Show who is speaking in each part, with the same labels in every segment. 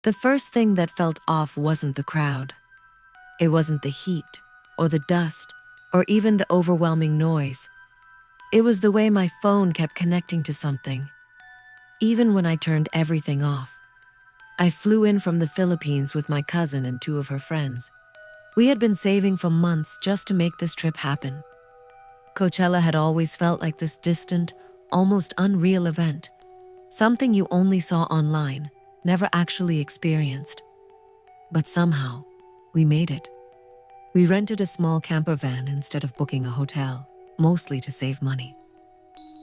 Speaker 1: The first thing that felt off wasn't the crowd. It wasn't the heat, or the dust, or even the overwhelming noise. It was the way my phone kept connecting to something, even when I turned everything off. I flew in from the Philippines with my cousin and two of her friends. We had been saving for months just to make this trip happen. Coachella had always felt like this distant, almost unreal event, something you only saw online, never actually experienced. But somehow, we made it. We rented a small camper van instead of booking a hotel, mostly to save money.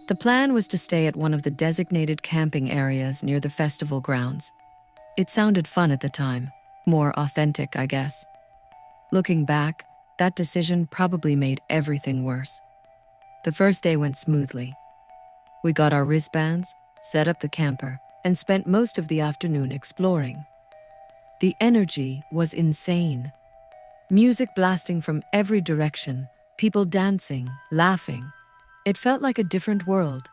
Speaker 1: The plan was to stay at one of the designated camping areas near the festival grounds. It sounded fun at the time, more authentic, I guess. Looking back, that decision probably made everything worse. The first day went smoothly. We got our wristbands, set up the camper, and spent most of the afternoon exploring. The energy was insane. Music blasting from every direction, people dancing, laughing. It felt like a different world.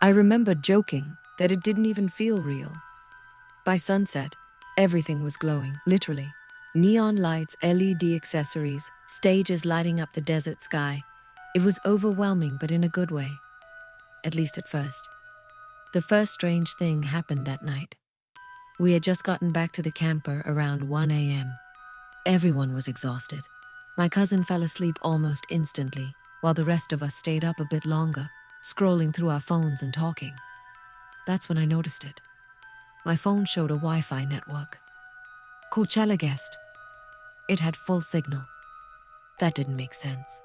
Speaker 1: I remember joking that it didn't even feel real. By sunset, everything was glowing, literally. Neon lights, LED accessories, stages lighting up the desert sky. It was overwhelming, but in a good way. At least at first. The first strange thing happened that night. We had just gotten back to the camper around 1 a.m. Everyone was exhausted. My cousin fell asleep almost instantly, while the rest of us stayed up a bit longer, scrolling through our phones and talking. That's when I noticed it. My phone showed a Wi-Fi network. Coachella guest. It had full signal. That didn't make sense.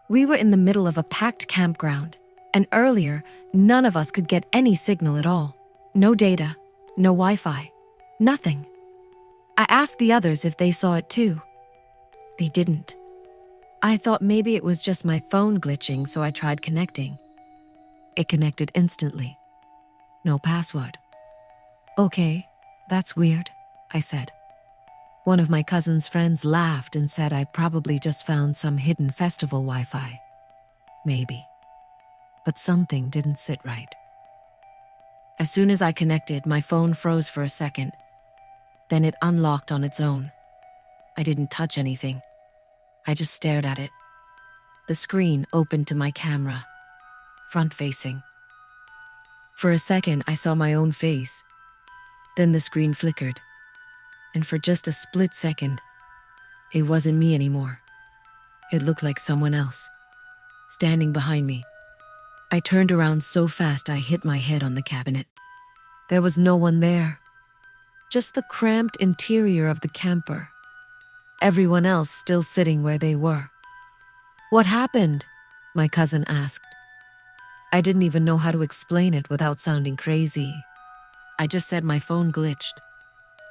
Speaker 1: We were in the middle of a packed campground, and earlier, none of us could get any signal at all. No data, no Wi-Fi, nothing. I asked the others if they saw it too. They didn't. I thought maybe it was just my phone glitching, so I tried connecting. It connected instantly. No password. Okay, that's weird, I said. One of my cousin's friends laughed and said I probably just found some hidden festival Wi-Fi. Maybe. But something didn't sit right. As soon as I connected, my phone froze for a second. Then it unlocked on its own. I didn't touch anything. I just stared at it. The screen opened to my camera, front-facing. For a second, I saw my own face. Then the screen flickered. And for just a split second, it wasn't me anymore. It looked like someone else, standing behind me. I turned around so fast I hit my head on the cabinet. There was no one there, just the cramped interior of the camper. Everyone else still sitting where they were. What happened? My cousin asked. I didn't even know how to explain it without sounding crazy. I just said my phone glitched.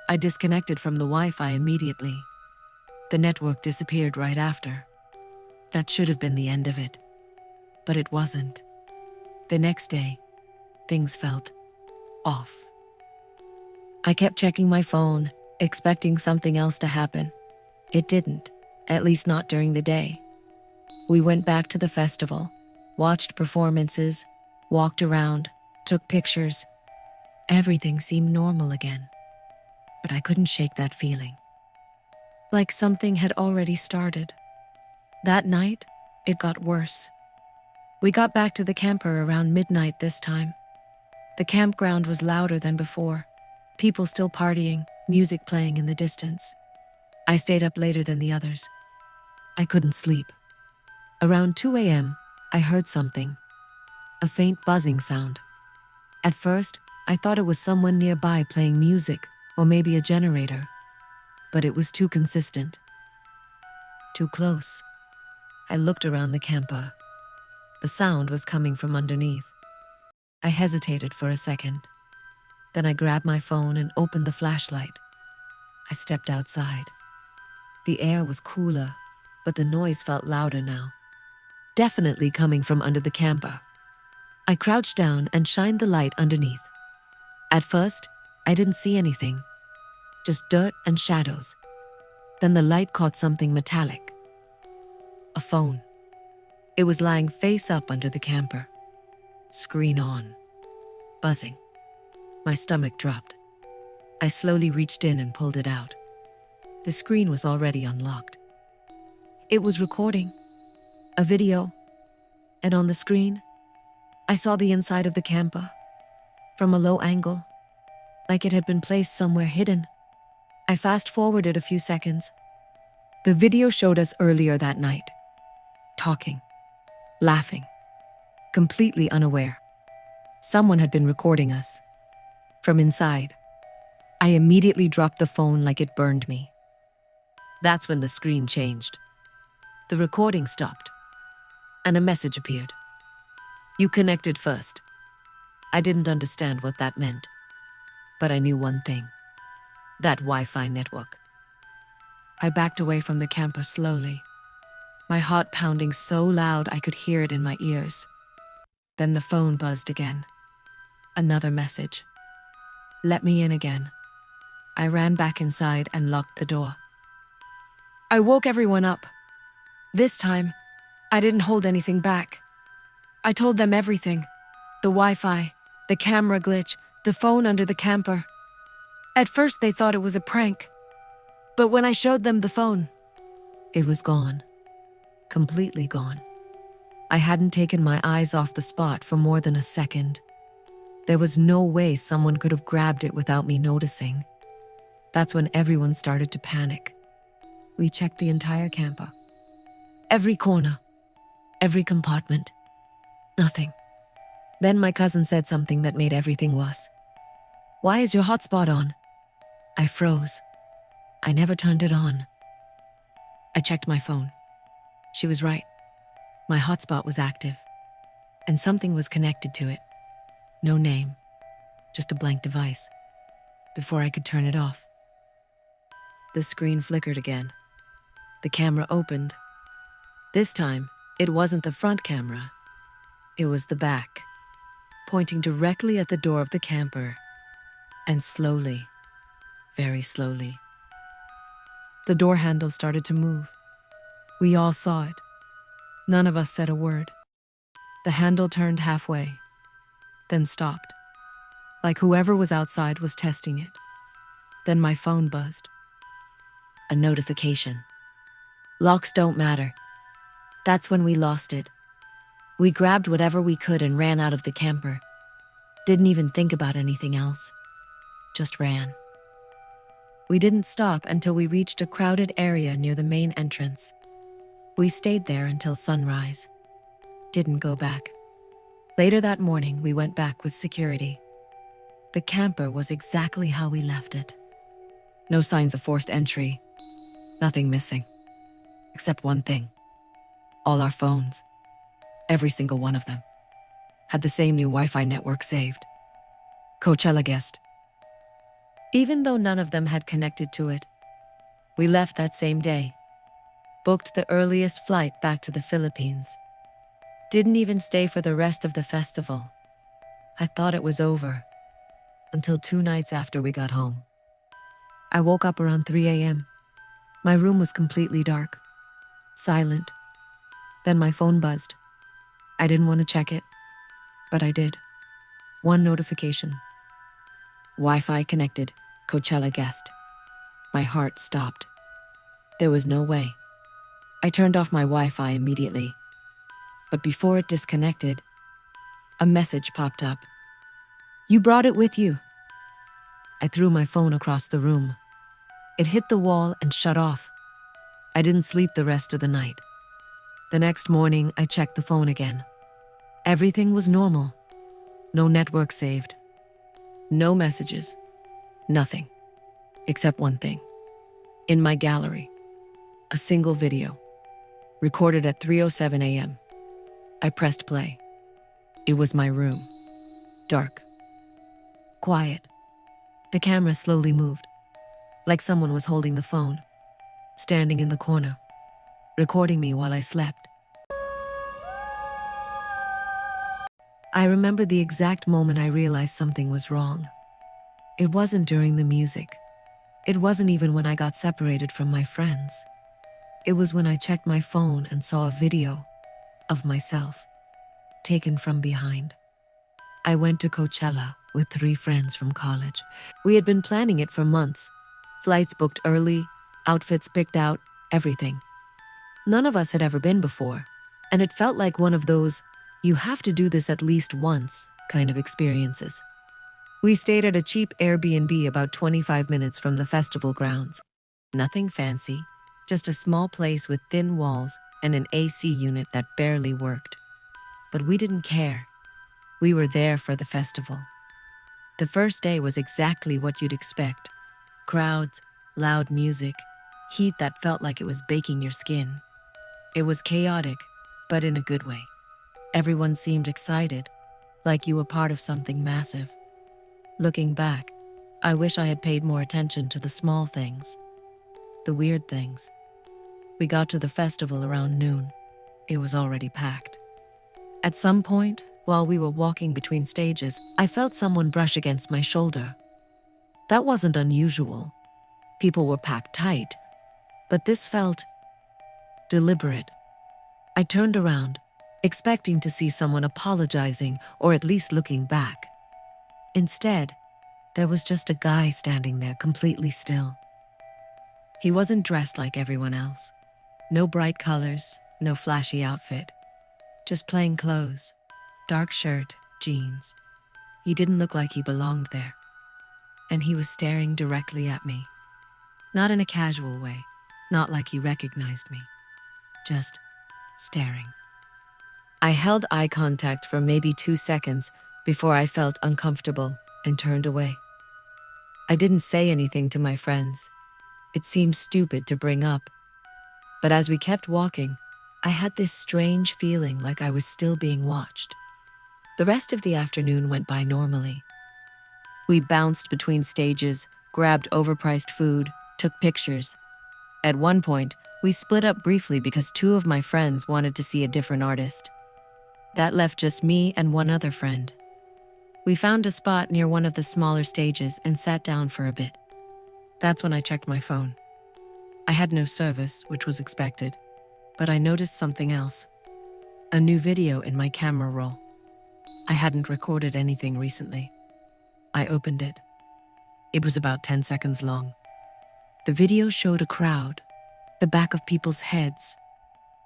Speaker 1: I disconnected from the Wi-Fi immediately. The network disappeared right after. That should have been the end of it. But it wasn't. The next day, things felt off. I kept checking my phone, expecting something else to happen. It didn't, at least not during the day. We went back to the festival, watched performances, walked around, took pictures. Everything seemed normal again. But I couldn't shake that feeling. Like something had already started. That night, it got worse. We got back to the camper around midnight this time. The campground was louder than before. People still partying, music playing in the distance. I stayed up later than the others. I couldn't sleep. Around 2 a.m., I heard something. A faint buzzing sound. At first, I thought it was someone nearby playing music, or maybe a generator. But it was too consistent. Too close. I looked around the camper. The sound was coming from underneath. I hesitated for a second. Then I grabbed my phone and opened the flashlight. I stepped outside. The air was cooler, but the noise felt louder now. Definitely coming from under the camper. I crouched down and shined the light underneath. At first, I didn't see anything. Just dirt and shadows. Then the light caught something metallic. A phone. It was lying face up under the camper. Screen on. Buzzing. My stomach dropped. I slowly reached in and pulled it out. The screen was already unlocked. It was recording a video, and on the screen, I saw the inside of the camper from a low angle, like it had been placed somewhere hidden. I fast-forwarded a few seconds. The video showed us earlier that night, talking, laughing, completely unaware. Someone had been recording us. From inside, I immediately dropped the phone like it burned me. That's when the screen changed. The recording stopped, and a message appeared. You connected first. I didn't understand what that meant, but I knew one thing: that Wi-Fi network. I backed away from the camper slowly, my heart pounding so loud I could hear it in my ears. Then the phone buzzed again. Another message. Let me in again. I ran back inside and locked the door. I woke everyone up. This time, I didn't hold anything back. I told them everything. The Wi-Fi, the camera glitch, the phone under the camper. At first they thought it was a prank, but when I showed them the phone, it was gone. Completely gone. I hadn't taken my eyes off the spot for more than a second. There was no way someone could have grabbed it without me noticing. That's when everyone started to panic. We checked the entire camper. Every corner, every compartment. Nothing. Then my cousin said something that made everything worse. Why is your hotspot on? I froze. I never turned it on. I checked my phone. She was right. My hotspot was active, and something was connected to it. No name, just a blank device. Before I could turn it off, the screen flickered again. The camera opened. This time, it wasn't the front camera. It was the back, pointing directly at the door of the camper. And slowly, very slowly, the door handle started to move. We all saw it. None of us said a word. The handle turned halfway, then stopped, like whoever was outside was testing it. Then my phone buzzed. A notification. Locks don't matter. That's when we lost it. We grabbed whatever we could and ran out of the camper. Didn't even think about anything else. Just ran. We didn't stop until we reached a crowded area near the main entrance. We stayed there until sunrise. Didn't go back. Later that morning, we went back with security. The camper was exactly how we left it. No signs of forced entry. Nothing missing. Except one thing. All our phones, every single one of them, had the same new Wi-Fi network saved. Coachella guest. Even though none of them had connected to it, we left that same day. Booked the earliest flight back to the Philippines. Didn't even stay for the rest of the festival. I thought it was over, until 2 nights after we got home. I woke up around 3 a.m. My room was completely dark, silent. Then my phone buzzed. I didn't want to check it, but I did. One notification. Wi-Fi connected, Coachella guest. My heart stopped. There was no way. I turned off my Wi-Fi immediately. But before it disconnected, a message popped up. You brought it with you. I threw my phone across the room. It hit the wall and shut off. I didn't sleep the rest of the night. The next morning, I checked the phone again. Everything was normal. No network saved. No messages. Nothing. Except one thing. In my gallery, a single video, recorded at 3:07 a.m. I pressed play. It was my room. Dark. Quiet. The camera slowly moved, like someone was holding the phone, standing in the corner, recording me while I slept. I remember the exact moment I realized something was wrong. It wasn't during the music. It wasn't even when I got separated from my friends. It was when I checked my phone and saw a video of myself, taken from behind. I went to Coachella with 3 friends from college. We had been planning it for months. Flights booked early, outfits picked out, everything. None of us had ever been before, and it felt like one of those, you have to do this at least once kind of experiences. We stayed at a cheap Airbnb about 25 minutes from the festival grounds. Nothing fancy, just a small place with thin walls and an AC unit that barely worked. But we didn't care. We were there for the festival. The first day was exactly what you'd expect. Crowds, loud music, heat that felt like it was baking your skin. It was chaotic, but in a good way. Everyone seemed excited, like you were part of something massive. Looking back, I wish I had paid more attention to the small things, the weird things. We got to the festival around noon. It was already packed. At some point, while we were walking between stages, I felt someone brush against my shoulder. That wasn't unusual. People were packed tight, but this felt deliberate. I turned around, expecting to see someone apologizing or at least looking back. Instead, there was just a guy standing there completely still. He wasn't dressed like everyone else. No bright colors, no flashy outfit. Just plain clothes, dark shirt, jeans. He didn't look like he belonged there. And he was staring directly at me. Not in a casual way, not like he recognized me. Just staring. I held eye contact for maybe 2 seconds before I felt uncomfortable and turned away. I didn't say anything to my friends. It seemed stupid to bring up. But as we kept walking, I had this strange feeling like I was still being watched. The rest of the afternoon went by normally. We bounced between stages, grabbed overpriced food, took pictures. At one point, we split up briefly because 2 of my friends wanted to see a different artist. That left just me and one other friend. We found a spot near one of the smaller stages and sat down for a bit. That's when I checked my phone. I had no service, which was expected, but I noticed something else. A new video in my camera roll. I hadn't recorded anything recently. I opened it. It was about 10 seconds long. The video showed a crowd, the back of people's heads,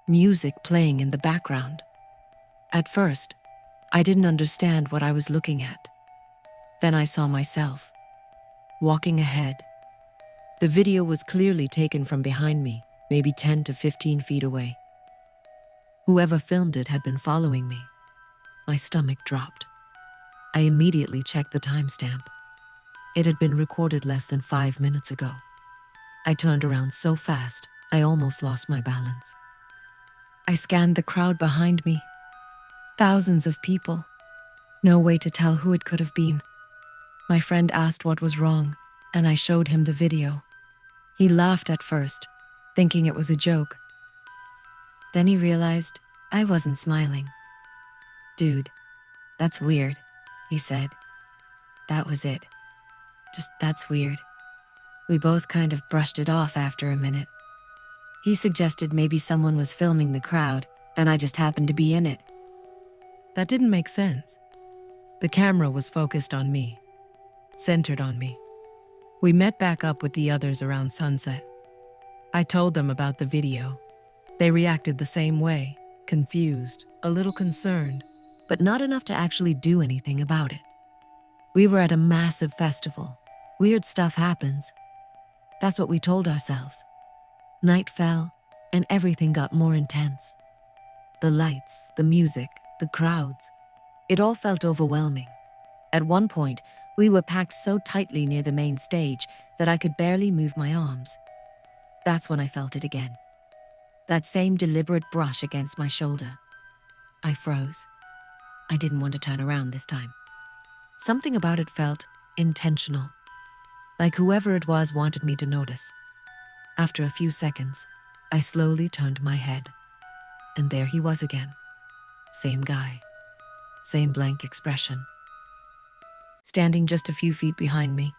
Speaker 1: music playing in the background. At first, I didn't understand what I was looking at. Then I saw myself, walking ahead. The video was clearly taken from behind me, maybe 10 to 15 feet away. Whoever filmed it had been following me. My stomach dropped. I immediately checked the timestamp. It had been recorded less than 5 minutes ago. I turned around so fast, I almost lost my balance. I scanned the crowd behind me. Thousands of people. No way to tell who it could have been. My friend asked what was wrong, and I showed him the video. He laughed at first, thinking it was a joke. Then he realized I wasn't smiling. "Dude, that's weird," he said. That was it. Just, that's weird. We both kind of brushed it off after a minute. He suggested maybe someone was filming the crowd, and I just happened to be in it. That didn't make sense. The camera was focused on me, centered on me. We met back up with the others around sunset. I told them about the video. They reacted the same way, confused, a little concerned, but not enough to actually do anything about it. We were at a massive festival. Weird stuff happens. That's what we told ourselves. Night fell, and everything got more intense. The lights, the music, the crowds. It all felt overwhelming. At one point, we were packed so tightly near the main stage that I could barely move my arms. That's when I felt it again. That same deliberate brush against my shoulder. I froze. I didn't want to turn around this time. Something about it felt intentional. Like whoever it was wanted me to notice. After a few seconds, I slowly turned my head. And there he was again. Same guy. Same blank expression. Standing just a few feet behind me.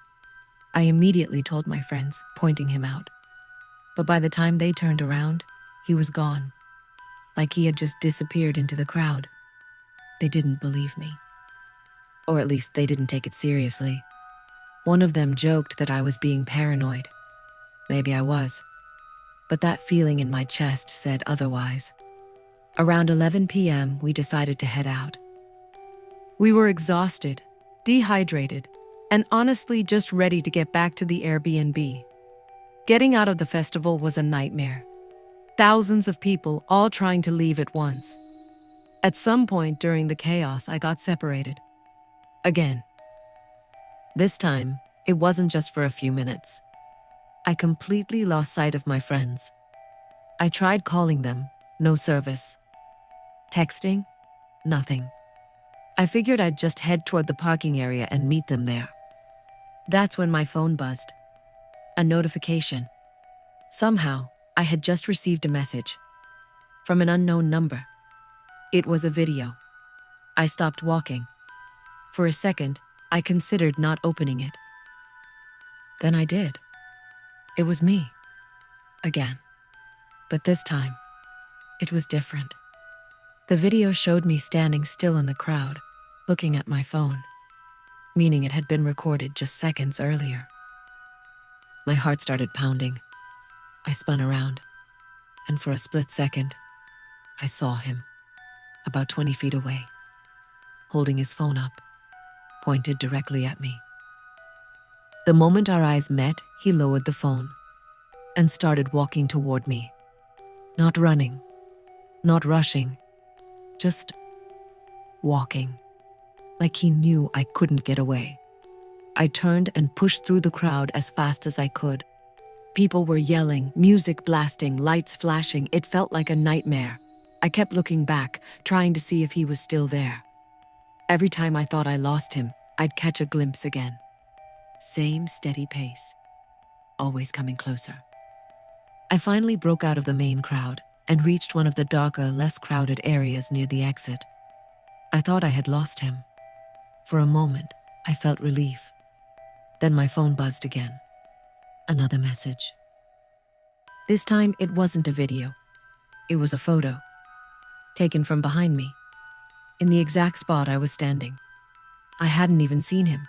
Speaker 1: I immediately told my friends, pointing him out. But by the time they turned around, he was gone. Like he had just disappeared into the crowd. They didn't believe me. Or at least they didn't take it seriously. One of them joked that I was being paranoid. Maybe I was. But that feeling in my chest said otherwise. Around 11 p.m., we decided to head out. We were exhausted, dehydrated, and honestly just ready to get back to the Airbnb. Getting out of the festival was a nightmare. Thousands of people all trying to leave at once. At some point during the chaos, I got separated. Again. This time, it wasn't just for a few minutes. I completely lost sight of my friends. I tried calling them, no service. Texting, nothing. I figured I'd just head toward the parking area and meet them there. That's when my phone buzzed. A notification. Somehow, I had just received a message from an unknown number. It was a video. I stopped walking. For a second, I considered not opening it. Then I did. It was me. Again. But this time, it was different. The video showed me standing still in the crowd, looking at my phone, meaning it had been recorded just seconds earlier. My heart started pounding. I spun around, and for a split second, I saw him, about 20 feet away, holding his phone up, pointed directly at me. The moment our eyes met, he lowered the phone and started walking toward me. Not running, not rushing, just walking, like he knew I couldn't get away. I turned and pushed through the crowd as fast as I could. People were yelling, music blasting, lights flashing. It felt like a nightmare. I kept looking back, trying to see if he was still there. Every time I thought I lost him, I'd catch a glimpse again. Same steady pace, always coming closer. I finally broke out of the main crowd and reached one of the darker, less crowded areas near the exit. I thought I had lost him. For a moment, I felt relief. Then my phone buzzed again. Another message. This time, it wasn't a video. It was a photo, taken from behind me, in the exact spot I was standing. I hadn't even seen him.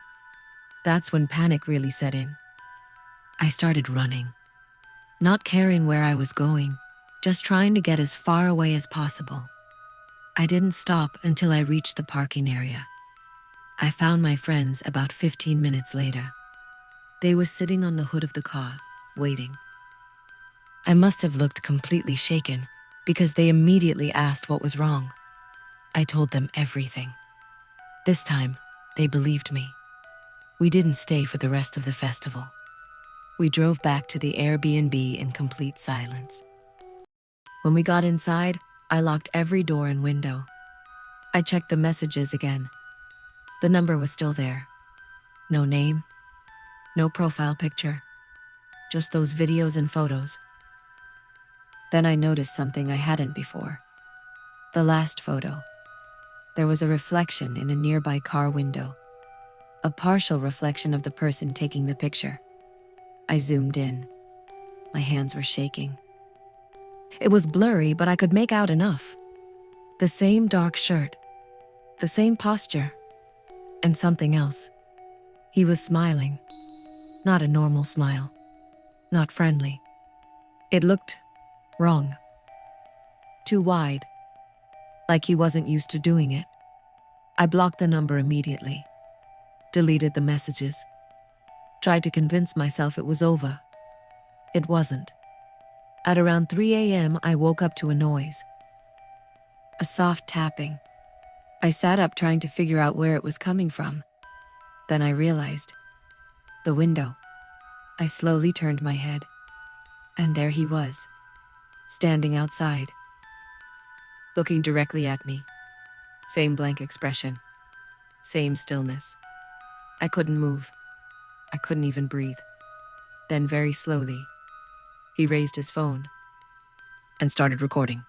Speaker 1: That's when panic really set in. I started running, not caring where I was going, just trying to get as far away as possible. I didn't stop until I reached the parking area. I found my friends about 15 minutes later. They were sitting on the hood of the car, waiting. I must have looked completely shaken because they immediately asked what was wrong. I told them everything. This time, they believed me. We didn't stay for the rest of the festival. We drove back to the Airbnb in complete silence. When we got inside, I locked every door and window. I checked the messages again. The number was still there. No name, no profile picture, just those videos and photos. Then I noticed something I hadn't before. The last photo. There was a reflection in a nearby car window. A partial reflection of the person taking the picture. I zoomed in. My hands were shaking. It was blurry, but I could make out enough. The same dark shirt, the same posture, and something else. He was smiling. Not a normal smile. Not friendly. It looked wrong. Too wide. Like he wasn't used to doing it. I blocked the number immediately. Deleted the messages. Tried to convince myself it was over. It wasn't. At around 3 a.m., I woke up to a noise. A soft tapping. I sat up trying to figure out where it was coming from. Then I realized. The window. I slowly turned my head. And there he was, standing outside, looking directly at me. Same blank expression. Same stillness. I couldn't move. I couldn't even breathe. Then very slowly, he raised his phone and started recording.